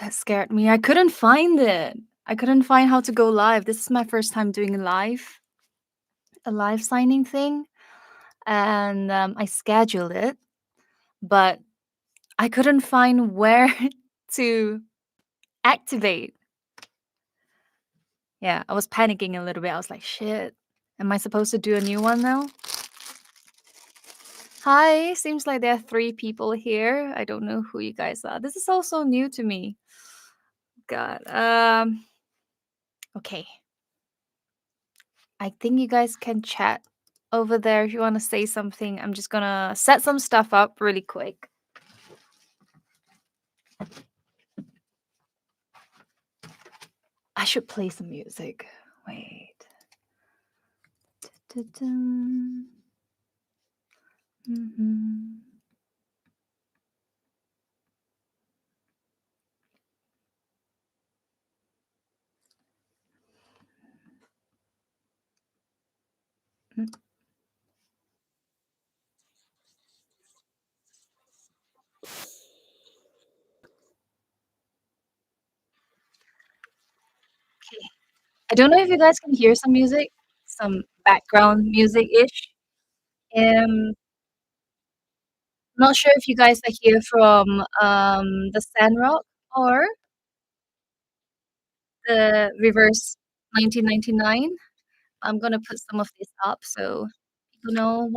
That scared me. I couldn't find it. I couldn't find how to go live. This is my first time doing a live signing thing, and I scheduled it, but I couldn't find where to activate. Yeah, I was panicking a little bit. I was like, "Shit, am I supposed to do a new one now?" Hi, seems like there are 3 people here. I don't know who you guys are. This is also new to me. God. Okay. I think you guys can chat over there if you want to say something. I'm just gonna set some stuff up really quick. I should play some music. Wait. Dun-dun-dun. Mhm. Mm. Okay. I don't know if you guys can hear some music, some background music-ish. Not sure if you guys are here from the Sandrock or the Reverse 1999. I'm gonna put some of this up so people know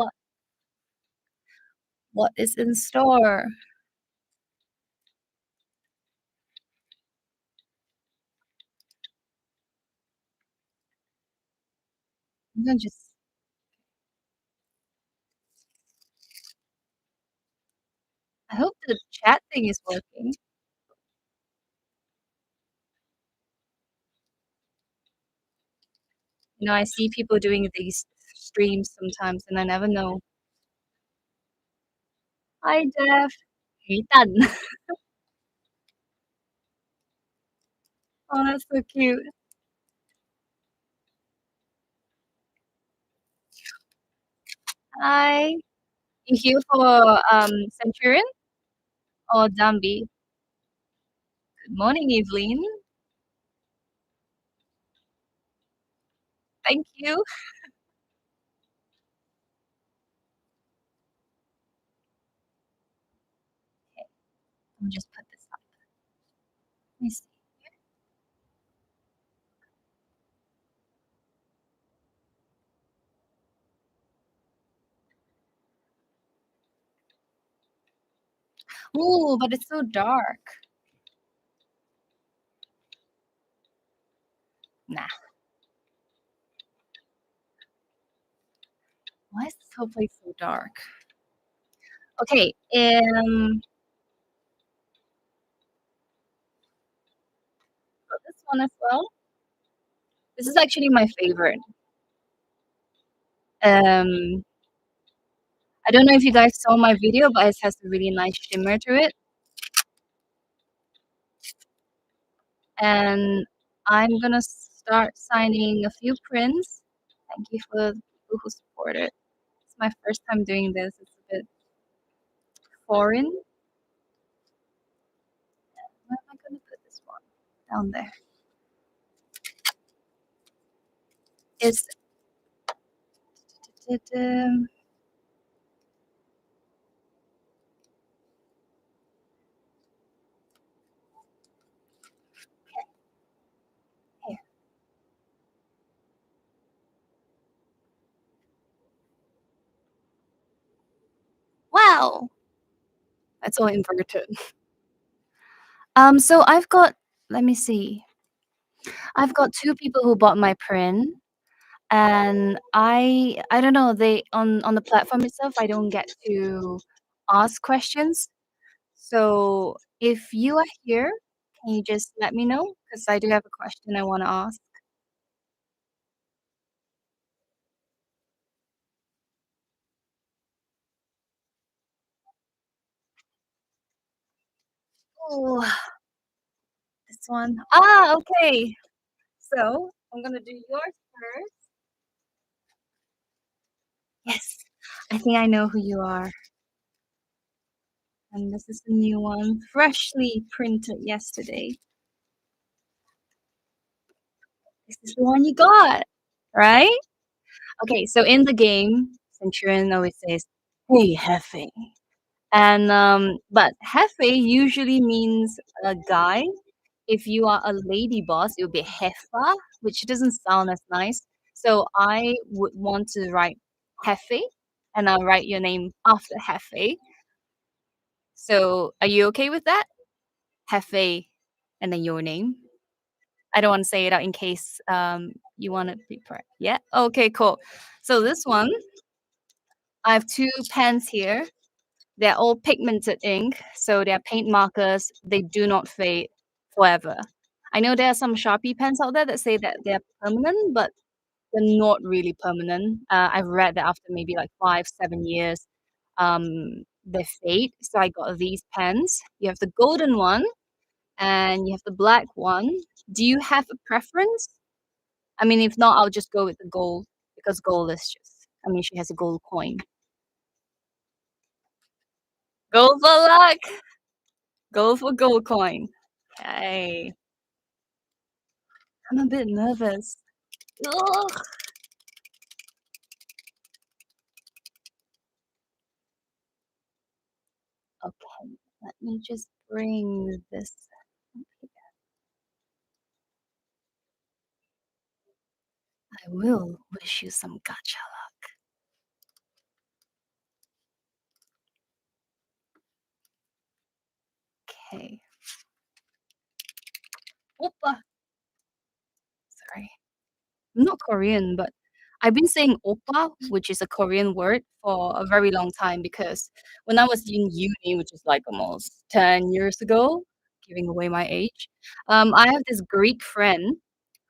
what is in store. I'm gonna just I hope the chat thing is working. You know, I see people doing these streams sometimes, and I never know. Hi, Jeff. Hey, Tan. Oh, that's so cute. Hi. You here for Centurion or Dambi? Good morning, Evelyn. Thank you. Okay, let me just put this up. Let me see. Ooh, but it's so dark. Nah. Why is this whole place so dark? Okay, got this one as well. This is actually my favorite. Um, I don't know if you guys saw my video, but it has a really nice shimmer to it. And I'm gonna start signing a few prints. Thank you for the people who support it. It's my first time doing this. It's a bit foreign. Where am I gonna put this one? Down there. It's here. Wow, that's all inverted. So I've got let me see. I've got 2 people who bought my print, and I don't know, they on the platform itself, I don't get to ask questions. So if you are here, can you just let me know? Because I do have a question I wanna ask. Oh, this one. Ah, okay. So, I'm gonna do yours first. Yes, I think I know who you are. And this is a new one, freshly printed yesterday. This is the one you got, right? Okay, so in the game, Centurion always says, "Hey, Hefe," and but Hefe usually means a guy. If you are a lady boss, it would be Hefa, which doesn't sound as nice. So I would want to write Hefe, and I'll write your name after Hefe. So are you okay with that? Hefe, and then your name. I don't want to say it out in case you want to be part. Yeah. Okay. Cool. So this one, I have two pens here. They're all pigmented ink, so they're paint markers. They do not fade forever. I know there are some Sharpie pens out there that say that they're permanent, but they're not really permanent. I've read that after maybe like 5, 7 years, they fade. So I got these pens. You have the golden one and you have the black one. Do you have a preference? I mean, if not, I'll just go with the gold because gold is just, I mean, she has a gold coin. Go for luck. Go for gold coin. Okay. I'm a bit nervous. Ugh. Okay, let me just bring this. I will wish you some gacha luck. Okay. Oppa. Sorry. I'm not Korean, but I've been saying oppa, which is a Korean word, for a very long time because when I was in uni, which is like almost 10 years ago, giving away my age, I have this Greek friend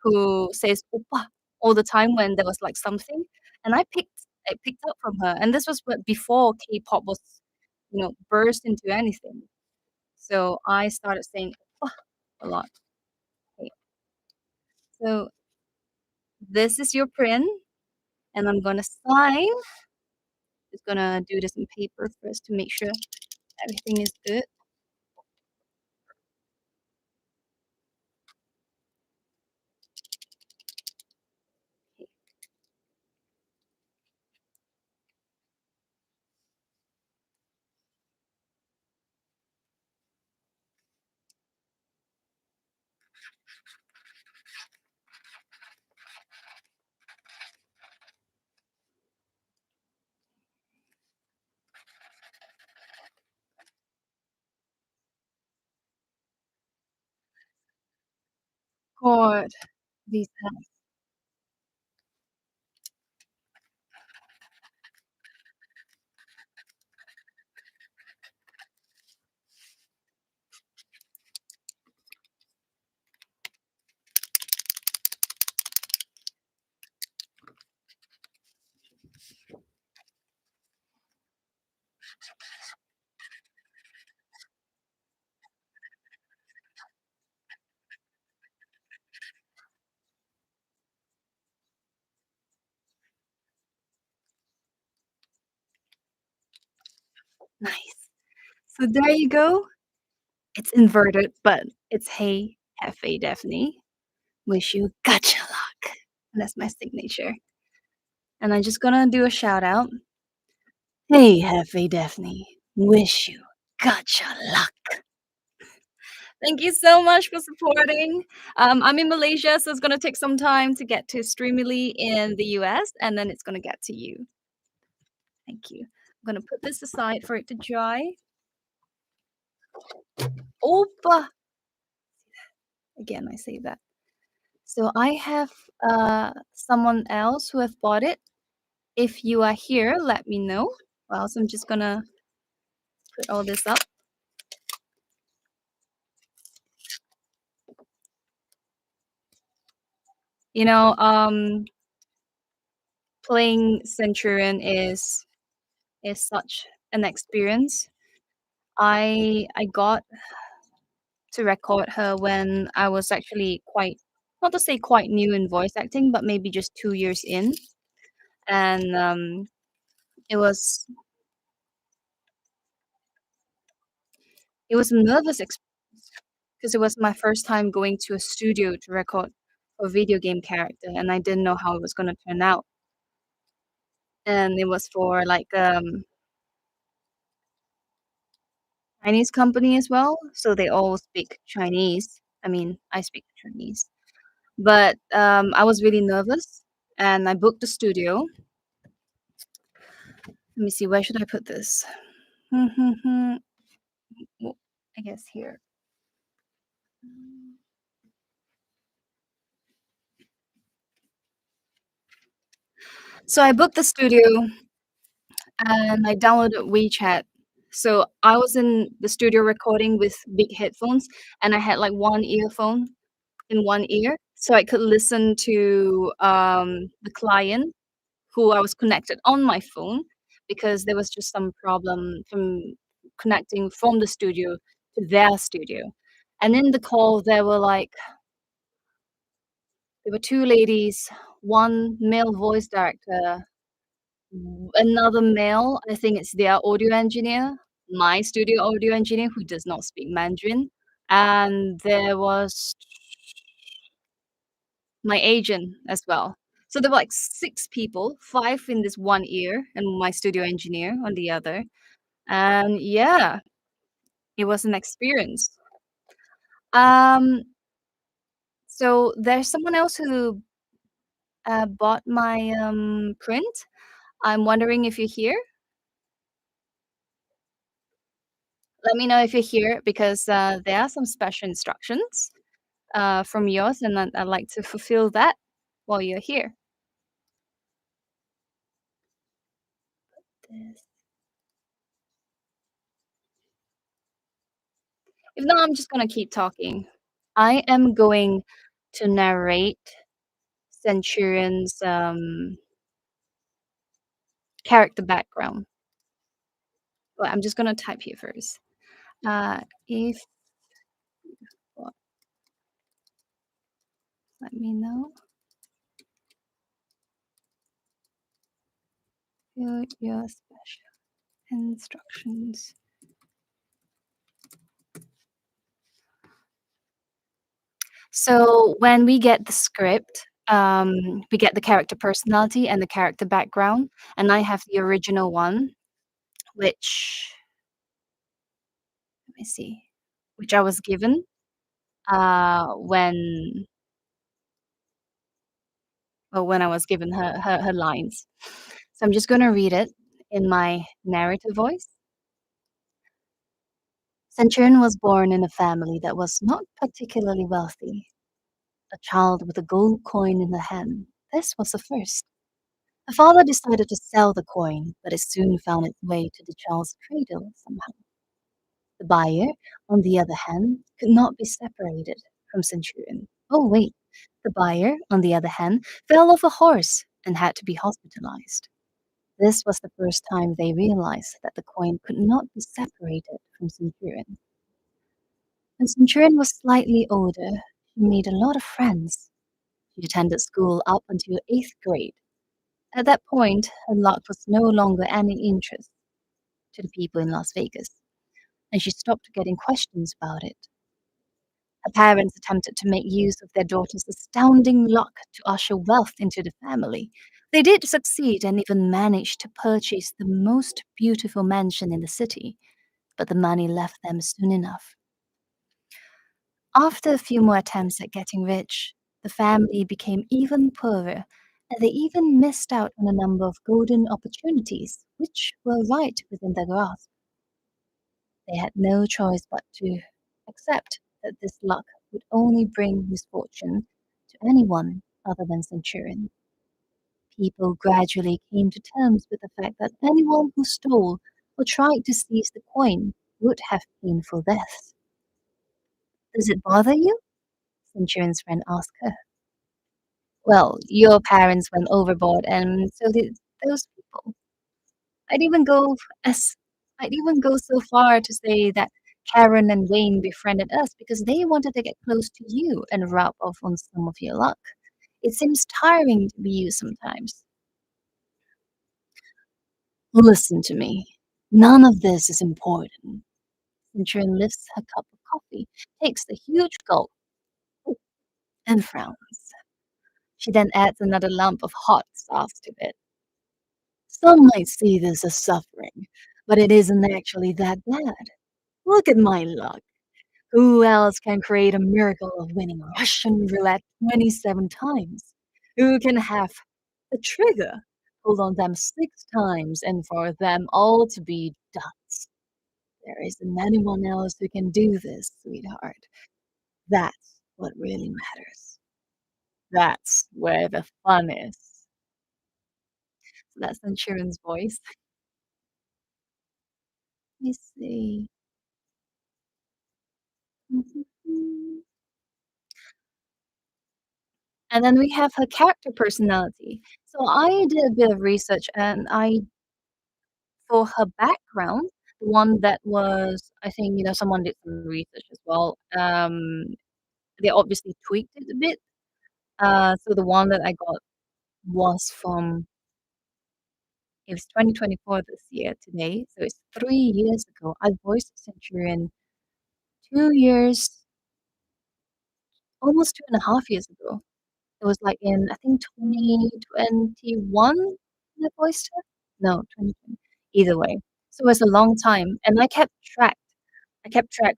who says oppa all the time when there was like something, and I picked up from her, and this was before K-pop was, burst into anything. So I started saying oppa a lot. Okay. So this is your print, and I'm gonna sign. Just gonna do this in paper first to make sure everything is good. God, these apps. Nice. So there you go. It's inverted, but it's hey, Hefe Daphne. Wish you gotcha luck. And that's my signature. And I'm just gonna do a shout out. Hey, Hefe Daphne. Wish you gotcha luck. Thank you so much for supporting. I'm in Malaysia, so it's gonna take some time to get to Streamily in the US, and then it's gonna get to you. Thank you. I'm gonna put this aside for it to dry. Opa! Again, I say that. So I have someone else who have bought it. If you are here, let me know. Or else I'm just gonna put all this up. You know, playing Centurion is such an experience. I got to record her when I was actually quite, not to say quite new in voice acting, but maybe just 2 years in. And it was It was a nervous experience because it was my first time going to a studio to record a video game character, and I didn't know how it was gonna turn out. And it was for, like, Chinese company as well, so they all speak Chinese. I mean, I speak Chinese. But, I was really nervous, and I booked the studio. Let me see, where should I put this? Well, I guess here. So I booked the studio and I downloaded WeChat. So I was in the studio recording with big headphones, and I had, like, one earphone in one ear, so I could listen to, the client who I was connected on my phone, because there was just some problem from connecting from the studio to their studio. And in the call, there were 2 ladies, 1 male voice director, another male, I think it's their audio engineer, my studio audio engineer who does not speak Mandarin, and there was my agent as well. So there were, like, 6 people, 5 in this one ear and my studio engineer on the other, and yeah, it was an experience. Um, so there's someone else who, bought my, print. I'm wondering if you're here? Let me know if you're here because, there are some special instructions, from yours, and I'd like to fulfill that while you're here. This If not, I'm just gonna keep talking. I am going to narrate Centurion's, character background. Well, I'm just gonna type here first. If what let me know. Fill your special instructions. So when we get the script, we get the character personality and the character background, and I have the original one, which let me see, which I was given, when when I was given her lines. So I'm just gonna read it in my narrative voice. Centurion was born in a family that was not particularly wealthy. A child with a gold coin in the hand. This was a first. The father decided to sell the coin, but it soon found its way to the child's cradle somehow. The buyer, on the other hand, could not be separated from Centurion. Oh, wait. The buyer, on the other hand, fell off a horse and had to be hospitalized. This was the first time they realized that the coin could not be separated from Centurion. When Centurion was slightly older, she made a lot of friends. She attended school up until 8th grade. At that point, her luck was no longer any interest to the people in Las Vegas, and she stopped getting questions about it. Her parents attempted to make use of their daughter's astounding luck to usher wealth into the family. They did succeed and even managed to purchase the most beautiful mansion in the city, but the money left them soon enough. After a few more attempts at getting rich, the family became even poorer, and they even missed out on a number of golden opportunities which were right within their grasp. They had no choice but to accept that this luck would only bring misfortune to anyone other than Centurion. People gradually came to terms with the fact that anyone who stole or tried to seize the coin would have painful deaths. Does it bother you? Centurion's friend asked her. Well, your parents went overboard, and so did those people. I'd even go as I'd even go so far to say that Karen and Wayne befriended us because they wanted to get close to you and rub off on some of your luck. It seems tiring to be you sometimes. Listen to me. None of this is important. Centurion lifts her cup of coffee, takes a huge gulp, and frowns. She then adds another lump of hot sauce to it. Some might see this as suffering, but it isn't actually that bad. Look at my luck. Who else can create a miracle of winning Russian roulette 27 times? Who can have the trigger pulled on them 6 times and for them all to be ducks? There isn't anyone else who can do this, sweetheart. That's what really matters. That's where the fun is. So that's Sharon's voice. Let me see. Mhm. And then we have her character personality. So I did a bit of research and I for her background, the one that was I think, someone did some research as well. They obviously tweaked it a bit. So the one that I got was from it was 2024 this year today, so it's 3 years ago. I voiced Centurion 2 years, almost 2.5 years ago. It was, like, in, I think, 2021 I voiced her? No, 2020. Either way. So it was a long time, and I kept track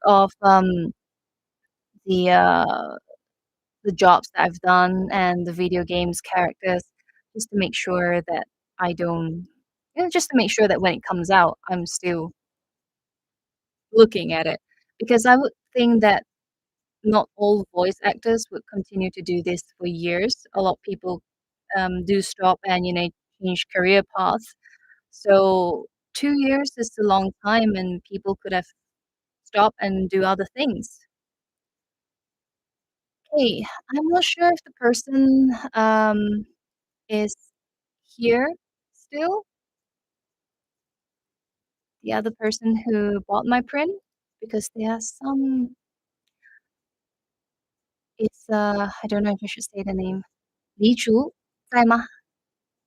of, the, uh, the jobs that I've done and the video games characters just to make sure that I don't just to make sure that when it comes out, I'm still looking at it. Because I would think that not all voice actors would continue to do this for years. A lot of people do stop and change career paths. So 2 years is a long time, and people could have stopped and do other things. Hey, I'm not sure if the person is here still, the other person who bought my print, because there are some. It's I don't know if I should say the name. 黎竹在吗？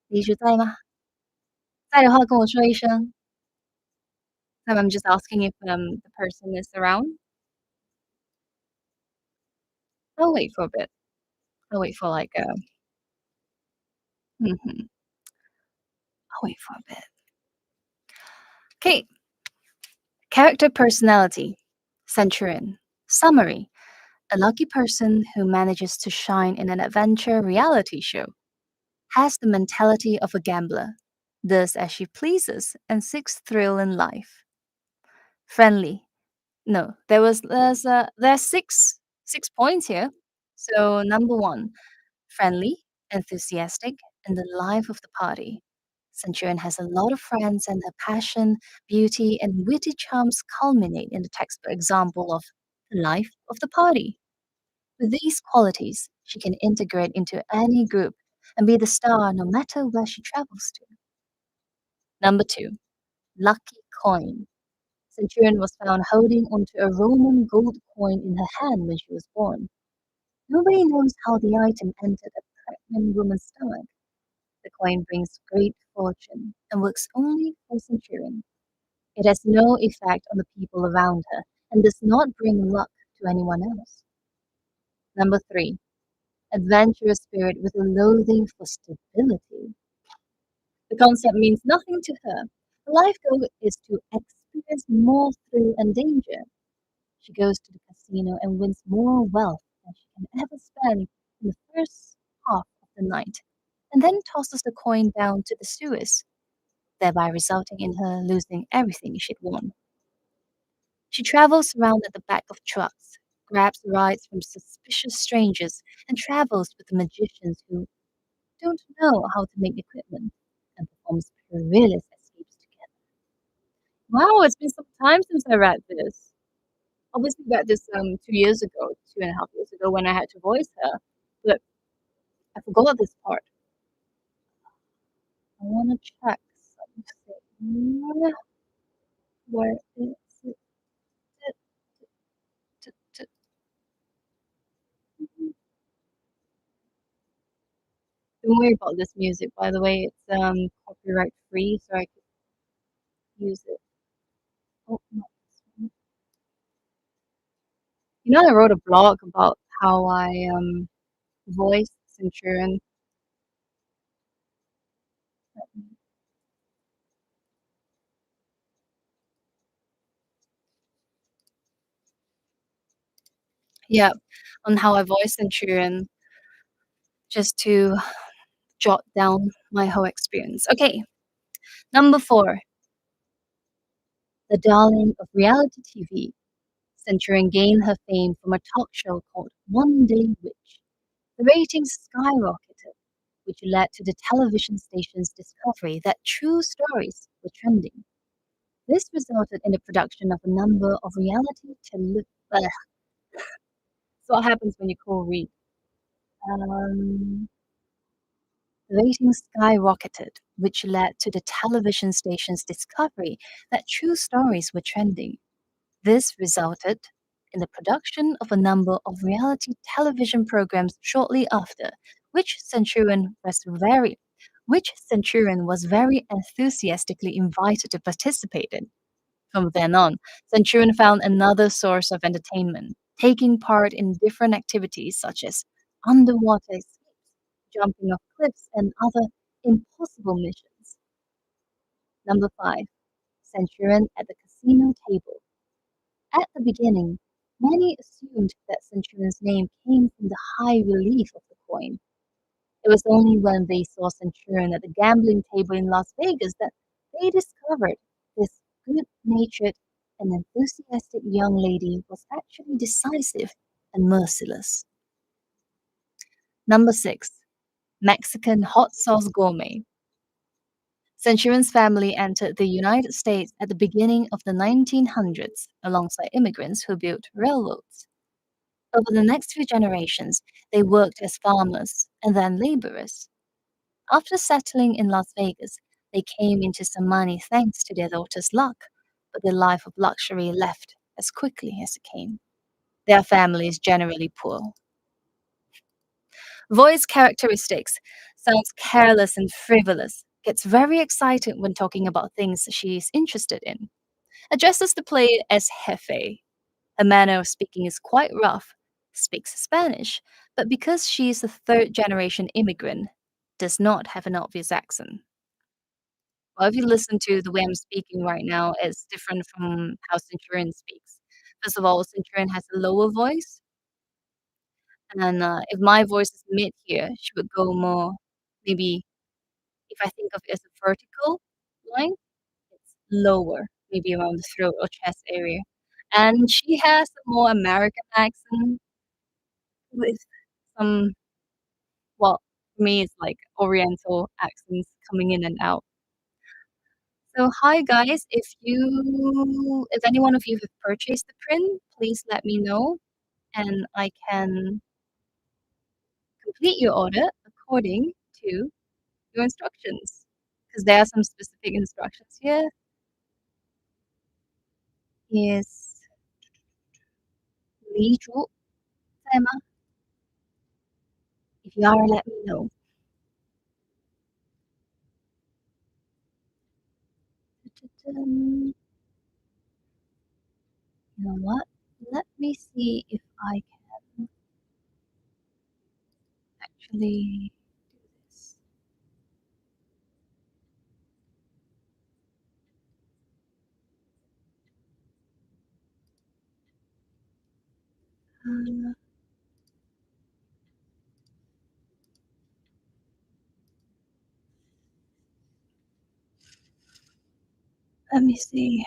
黎竹在吗？在的话跟我说一声。So I'm just asking if the person is around. I'll wait for a bit. I'll wait for like a mhm. I'll wait for a bit. Okay, character personality. Centurion. Summary. A lucky person who manages to shine in an adventure reality show. Has the mentality of a gambler. Does as she pleases and seeks thrill in life. Friendly. No, there's six points here. So number one, friendly, enthusiastic, and the life of the party. Centurion has a lot of friends, and her passion, beauty, and witty charms culminate in the textbook example of the life of the party. With these qualities, she can integrate into any group and be the star no matter where she travels to. Number two, lucky coin. Centurion was found holding onto a Roman gold coin in her hand when she was born. Nobody knows how the item entered a pregnant woman's stomach. The coin brings great fortune and works only for Centurion. It has no effect on the people around her and does not bring luck to anyone else. Number three, adventurous spirit with a loathing for stability. The concept means nothing to her. Her life goal is to experience more thrill and danger. She goes to the casino and wins more wealth than she can ever spend in the first half of the night, and then tosses the coin down to the sewers, thereby resulting in her losing everything she'd won. She travels around at the back of trucks, grabs rides from suspicious strangers, and travels with the magicians who don't know how to make equipment, and performs perilous escapes together. Wow, it's been some time since I read this. Obviously read this 2 years ago, 2.5 years ago when I had to voice her, but I forgot this part. I wanna check something. Where is it? T- t- t- Don't worry about this music, by the way. It's copyright free, so I could use it. Oh, not this one. I wrote a blog about how I voiced Centurion. Yeah, on how I voiced Centurion, just to jot down my whole experience. Okay, number 4, the darling of reality TV. Centurion gained her fame from a talk show called One Day Witch. The ratings skyrocketed, which led to the television station's discovery that true stories were trending. This resulted in the production of a number of reality television. So what happens when you call read? Um, the ratings skyrocketed, which led to the television station's discovery that true stories were trending. This resulted in the production of a number of reality television programs shortly after, which Centurion was very enthusiastically invited to participate in. From then on, Centurion found another source of entertainment, taking part in different activities such as underwater escapes, jumping off cliffs, and other impossible missions. Number 5, Centurion at the casino table. At the beginning, many assumed that Centurion's name came from the high relief of the coin. It was only when they saw Centurion at the gambling table in Las Vegas that they discovered this good natured and enthusiastic young lady was actually decisive and merciless. Number 6, Mexican hot sauce gourmet. Centurion's family entered the United States at the beginning of the 1900s alongside immigrants who built railroads. Over the next few generations, they worked as farmers and then laborers. After settling in Las Vegas, they came into some money thanks to their daughter's luck, but their life of luxury left as quickly as it came. Their family is generally poor. Voice characteristics sounds careless and frivolous, gets very excited when talking about things she is interested in, addresses the player as Jefe. Her manner of speaking is quite rough, speaks Spanish, but because she is a third generation immigrant, does not have an obvious accent. Well, if you listen to the way I'm speaking right now, it's different from how Centurion speaks. First of all, Centurion has a lower voice, and if my voice is mid here, she would go more, maybe if I think of it as a vertical line, it's lower, maybe around the throat or chest area. And she has a more American accent with some, well, for me, it's like Oriental accents coming in and out. So hi guys, if any one of you have purchased the print, please let me know and I can complete your order according to your instructions. Because there are some specific instructions here. Is 遗嘱在吗? If you are, let me know. You know what? Let me see if I can actually do this. Uh, let me see.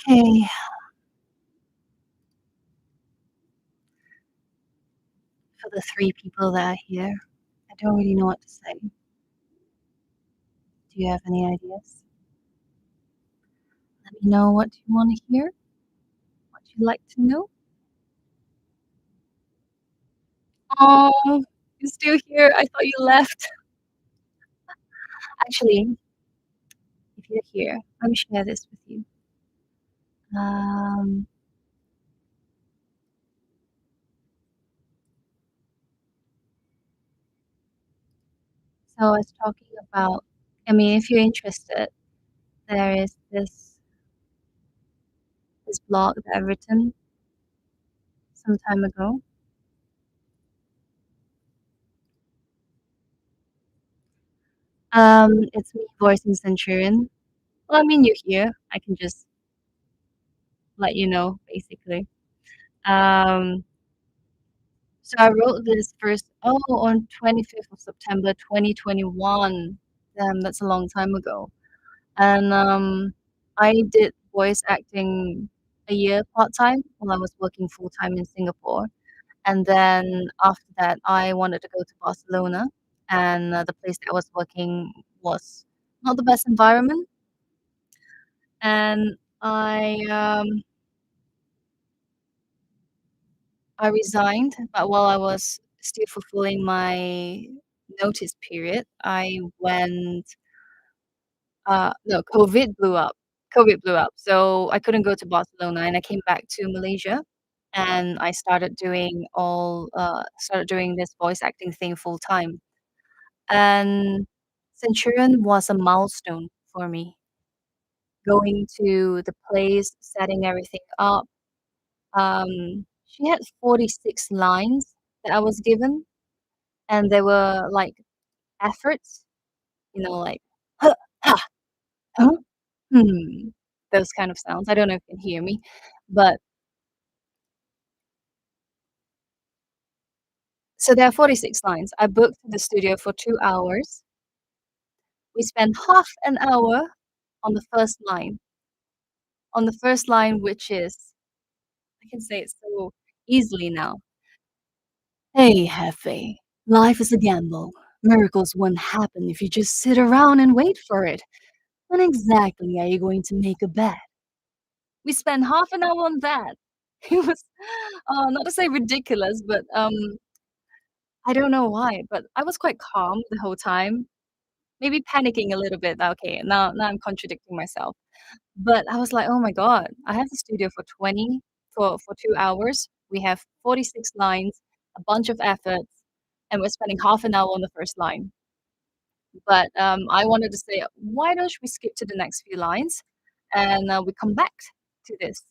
Okay, for the 3 people that are here, I don't really know what to say. Do you have any ideas? Let me know what you wanna hear, what you'd like to know. Oh, you're still here? I thought you left. Actually, if you're here, let me share this with you. Um, so I was talking about I mean, if you're interested, there is this blog that I've written some time ago. It's me voicing Centurion. Well, I mean, you're here. I can just let you know, basically. Um, so I wrote this first on 25th of September 2021. Damn, that's a long time ago. And, I did voice acting a year part-time while I was working full-time in Singapore. And then after that, I wanted to go to Barcelona, and, the place that I was working was not the best environment, and I resigned, but while I was still fulfilling my notice period, I went no, COVID blew up, so I couldn't go to Barcelona, and I came back to Malaysia, and I started doing this voice acting thing full time. And Centurion was a milestone for me. Going to the place, setting everything up. She had 46 lines that I was given, and they were like efforts, like "huh, ha, huh, hmm," those kind of sounds. I don't know if you can hear me, but so there are 46 lines. I booked the studio for 2 hours. We spent half an hour on the first line. On the first line, which is I can say it so easily now. "Hey, Hefe, life is a gamble. Miracles won't happen if you just sit around and wait for it. When exactly are you going to make a bet?" We spent half an hour on that. It was, not to say ridiculous, but, I don't know why, but I was quite calm the whole time, maybe panicking a little bit. Okay, now I'm contradicting myself. But I was like, "Oh my god, I have the studio for 2 hours. We have 46 lines, a bunch of efforts, and we're spending half an hour on the first line." But, I wanted to say, "Why don't we skip to the next few lines, and, we come back to this?"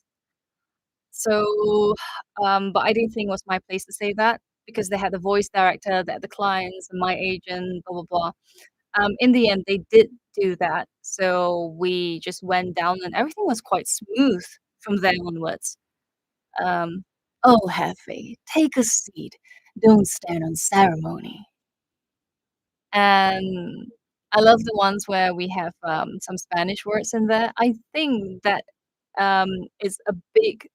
So, but I didn't think it was my place to say that because they had the voice director, they had the clients, and my agent, blah, blah, blah. In the end, they did do that, so we just went down and everything was quite smooth from there onwards. Um, "Oh, Hefe, take a seat. Don't stand on ceremony." And I love the ones where we have, some Spanish words in there. I think that, is a big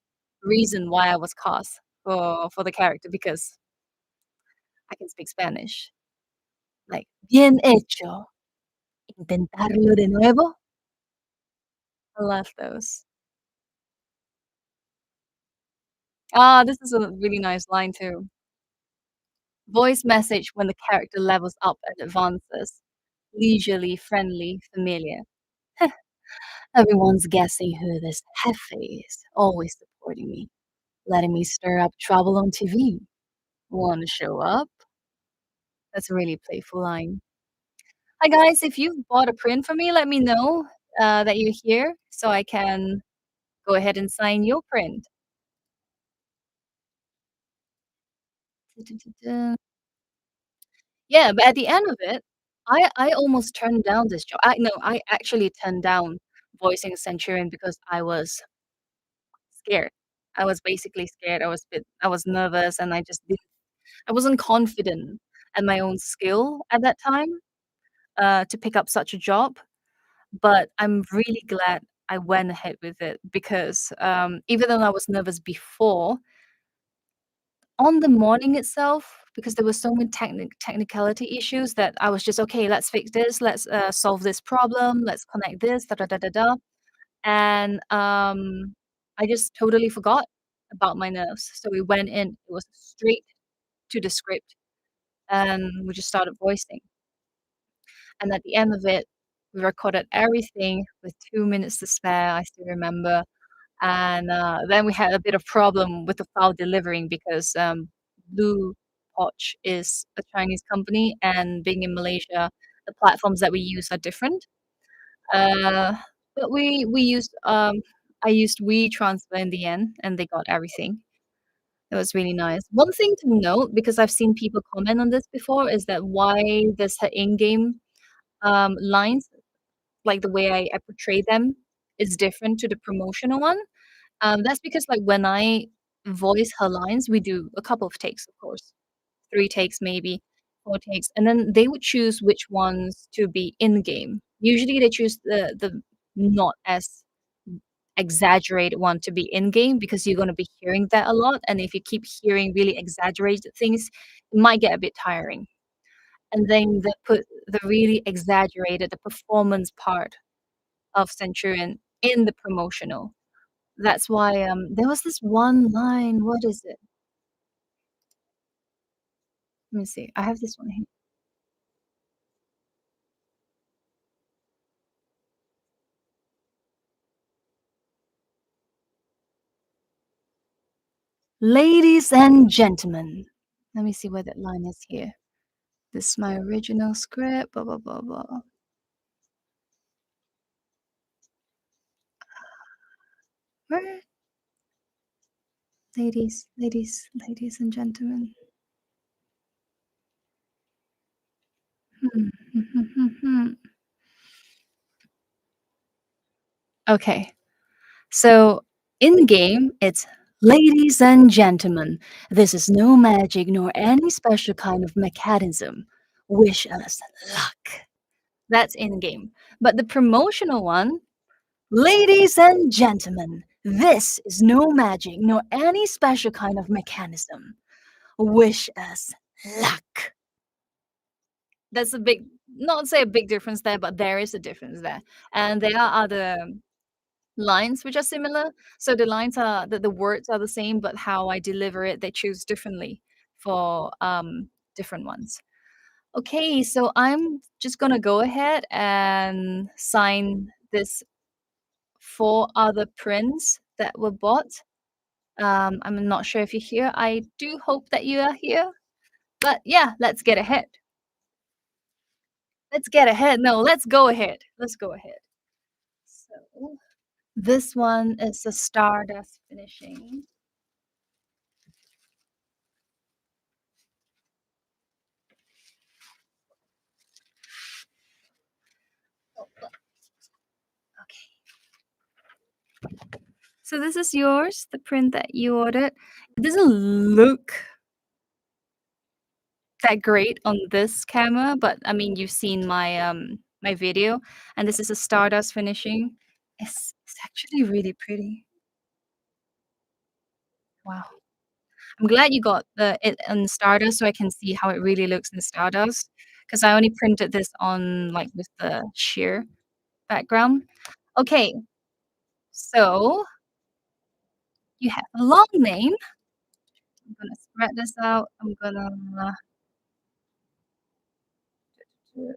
reason why I was cast for the character because I can speak Spanish. Like, "Bien hecho, intentarlo de nuevo." I love those. Ah, this is a really nice line too. Voice message when the character levels up and advances. Leisurely, friendly, familiar. Everyone's guessing who this Hefe is, always supporting me, letting me stir up trouble on TV. Wanna show up? That's a really playful line. Hi guys, if you've bought a print for me, let me know that you're here so I can go ahead and sign your print. Yeah, but at the end of it, I almost turned down this job. I actually turned down voicing Centurion because I was scared. I was basically scared. I was nervous and I wasn't confident at my own skill at that time, to pick up such a job. But I'm really glad I went ahead with it because, even though I was nervous before, on the morning itself, because there were so many technicality issues that I was just, "Okay, let's fix this, let's, solve this problem, let's connect this, da da da da da." and, I just totally forgot about my nerves. So we went in, it was straight to the script, and we just started voicing. And at the end of it, we recorded everything with 2 minutes to spare, I still remember. And, then we had a bit of problem with the file delivering because, Blue Watch is a Chinese company, and being in Malaysia, the platforms that we use are different. Uh, but we used, I used WeTransfer in the end, and they got everything. It was really nice. One thing to note, because I've seen people comment on this before, is that why does her in-game, lines, like the way I portray them, is different to the promotional one. That's because, like, when I voice her lines, we do a couple of takes, of course, 3 takes, maybe 4 takes, and then they would choose which ones to be in-game. Usually, they choose the not as exaggerated one to be in-game because you're gonna be hearing that a lot, and if you keep hearing really exaggerated things, it might get a bit tiring. And then they put the really exaggerated, the performance part of Centurion in the promotional. That's why, there was this one line, what is it? Let me see, I have this one here. "Ladies and gentlemen," let me see where that line is here. This is my original script, blah, blah, blah, blah. Where ladies and gentlemen. Hmm, Okay, so in game, it's "Ladies and gentlemen, this is no magic nor any special kind of mechanism. Wish us luck." That's in game. But the promotional one, "Ladies and gentlemen, this is no magic nor any special kind of mechanism. Wish us luck." That's a big, not say a big difference there, but there is a difference there. And there are other lines which are similar. So the lines are the words are the same, but how I deliver it, they choose differently for different ones. Okay, so I'm just gonna go ahead and sign this 4 other prints that were bought. I'm not sure if you're here. I do hope that you are here. But yeah, let's get ahead. Let's get ahead. No, let's go ahead. Let's go ahead. So this one is a Stardust finishing. Oh, look. Okay. So this is yours, the print that you ordered. It doesn't look that great on this camera, but I mean, you've seen my my video, and this is a Stardust finishing. It's actually really pretty. Wow. I'm glad you got the it in Stardust so I can see how it really looks in Stardust, because I only printed this on, like, with the sheer background. Okay, so you have a long name. I'm gonna spread this out. I'm gonna okay.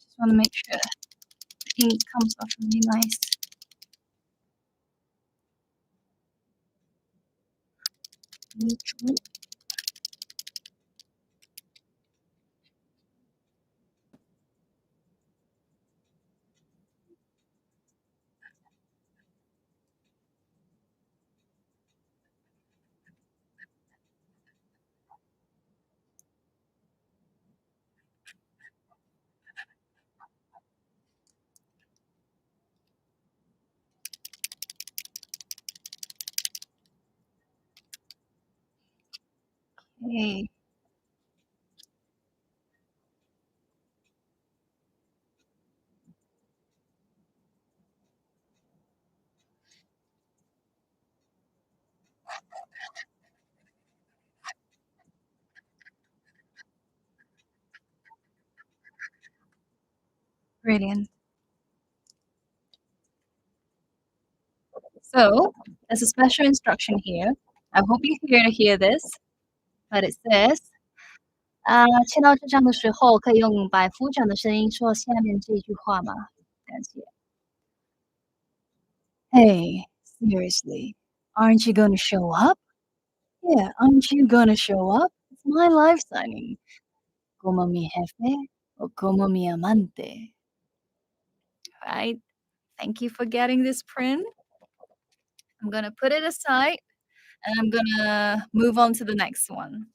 Just wanna make sure the ink comes off really nice. Neutral. Okay. Brilliant. So, there's a special instruction here. I hope you're here to hear this, but it says, 签到这张的时候，可以用百夫长的声音说下面这句话吗？感谢。Hey, seriously, aren't you gonna show up? Yeah, aren't you gonna show up? It's my life signing. Como mi jefe o como mi amante. Right? Thank you for getting this print. I'm gonna put it aside and I'm gonna move on to the next one.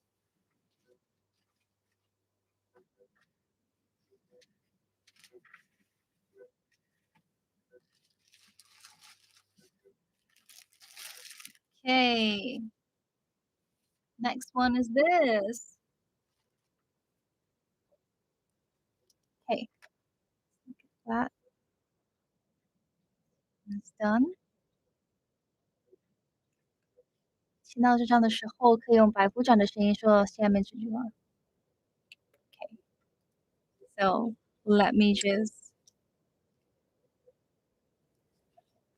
Okay. Next one is this. Okay, that is done. 听到这张的时候，可以用百夫长的声音说下面这句话。Okay, so let me just.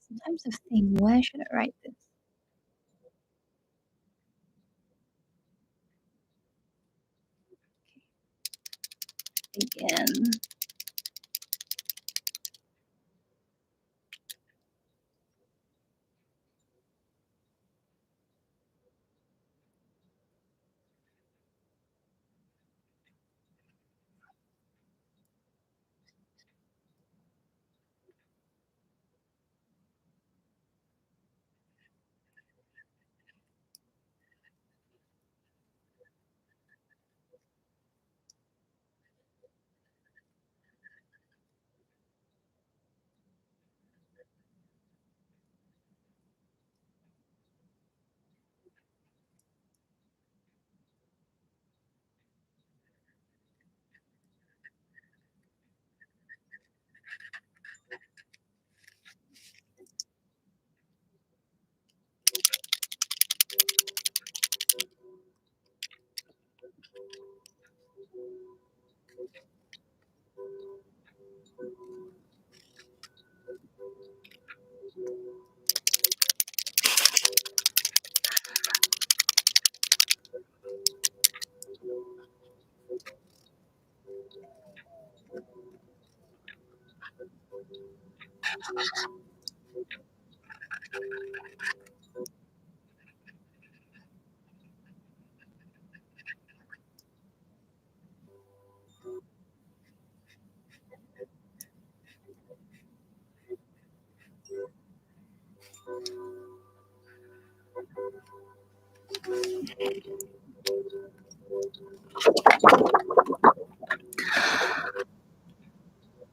Sometimes I think, where should I write this? Again.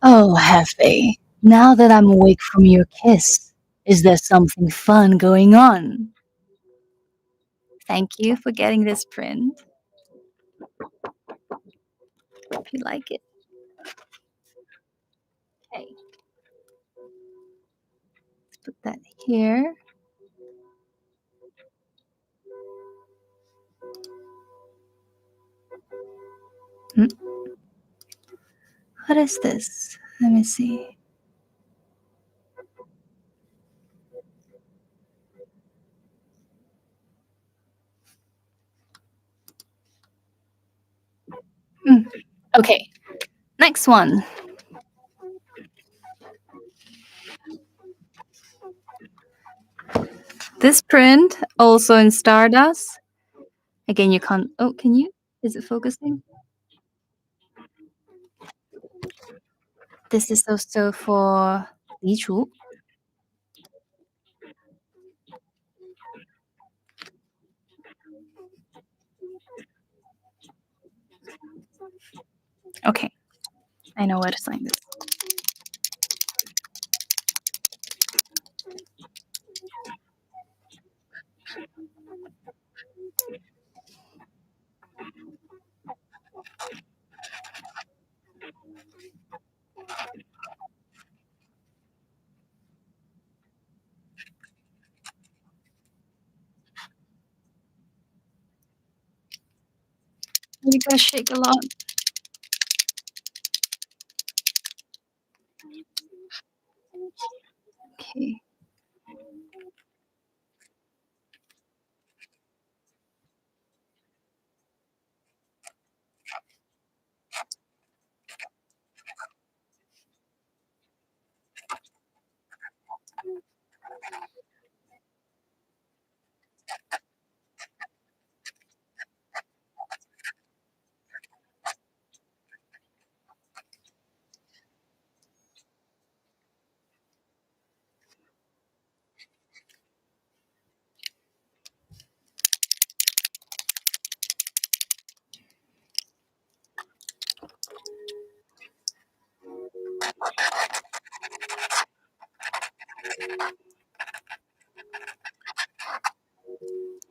Oh, Hefe, now that I'm awake from your kiss, is there something fun going on? Thank you for getting this print. Hope you like it. Okay. Let's put that here. Hmm. What is this? Let me see. Hmm. Okay, next one. This print, also in Stardust. Again, you can't. Oh, can you? Is it focusing? This is also for Li Chu. Okay, I know where to sign this. You gotta shake a lot. Okay.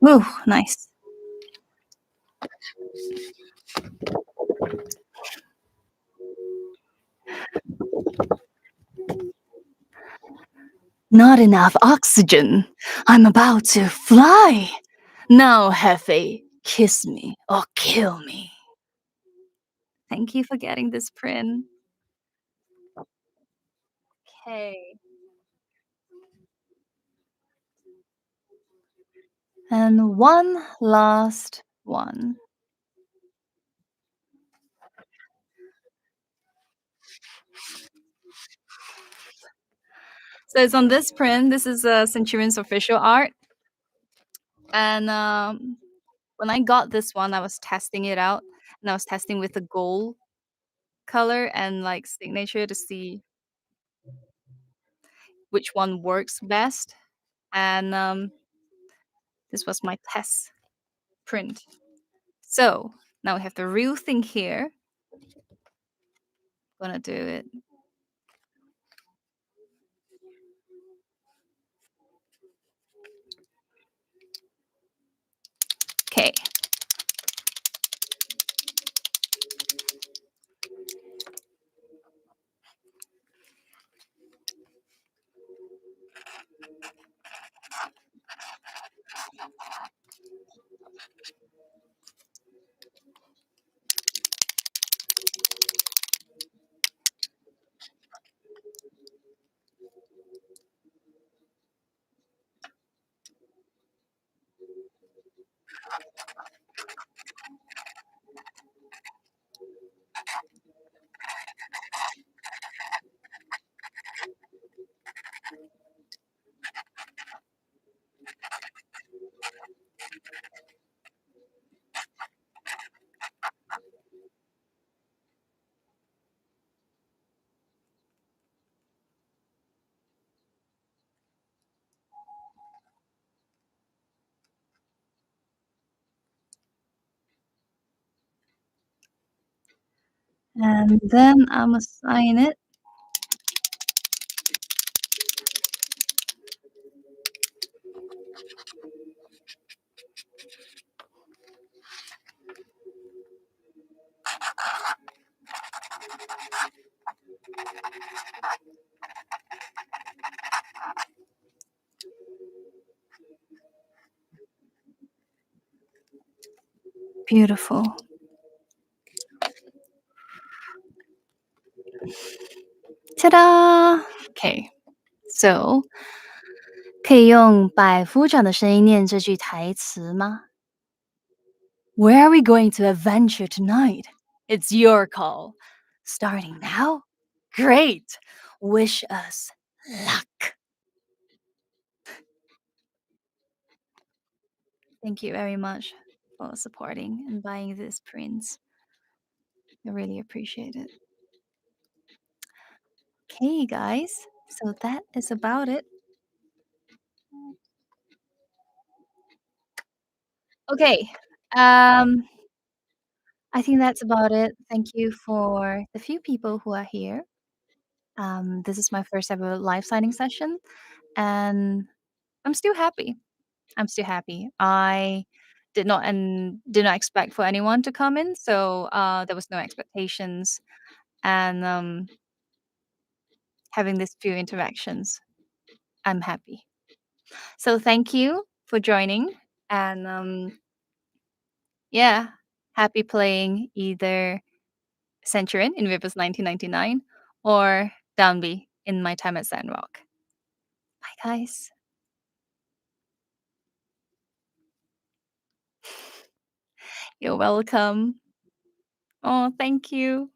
Ooh, nice. Not enough oxygen. I'm about to fly. Now, Hefe, kiss me or kill me. Thank you for getting this print. Okay. And one last one. So it's on this print. This is Centurion's official art. And when I got this one, I was testing it out. And I was testing with the gold color and like signature to see which one works best. And this was my test print. So now we have the real thing here. Gonna do it. Okay. And then I'm gonna sign it. Beautiful. Ta-da! Okay, so 可以用百夫长的声音念这句台词吗？ Where are we going to adventure tonight? It's your call. Starting now? Great! Wish us luck. Thank you very much for supporting and buying these prints. I really appreciate it. Okay, guys, so that is about it. Okay, I think that's about it. Thank you for the few people who are here. This is my first ever live signing session, and I'm still happy. I'm still happy. I did not expect for anyone to come in, so there was no expectations, and having these few interactions, I'm happy. So thank you for joining, and yeah, happy playing either Centurion in Rivers 1999 or Downby in my time at Sandrock. Bye, guys. You're welcome. Oh, thank you.